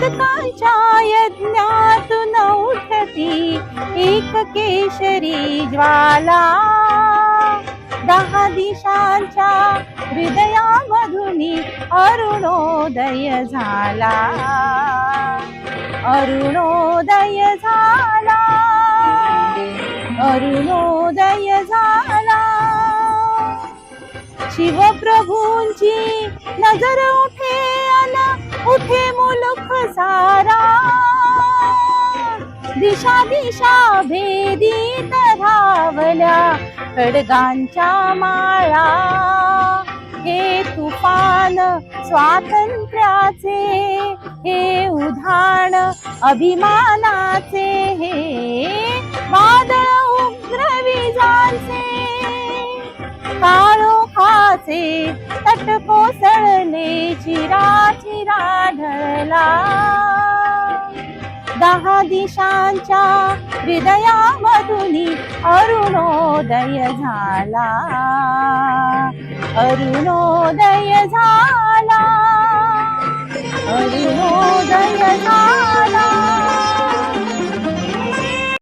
साधकांच्या यज्ञातून उठती एक केशरी ज्वाला, 10 दिशांच्या हृदयामधुनी अरुणोदय झाला, अरुणोदय झाला, अरुणोदय झाला. शिवप्रभूंची नजर उठे उठे मुलुख सारा, दिशा दिशा भेदीत धावल्या खड्गांच्या माळा. हे तुफान स्वातंत्र्याचे, हे उधाण अभिमानाचे, हे वादळ उग्र विजांचे, काळोखाचे तट कोसळले, चिरा चिरा ढळला. 10 दिशांच्या हृदयामधुनी अरुणोदय झाला, अरुणोदय झाला, अरुणोदय झाला.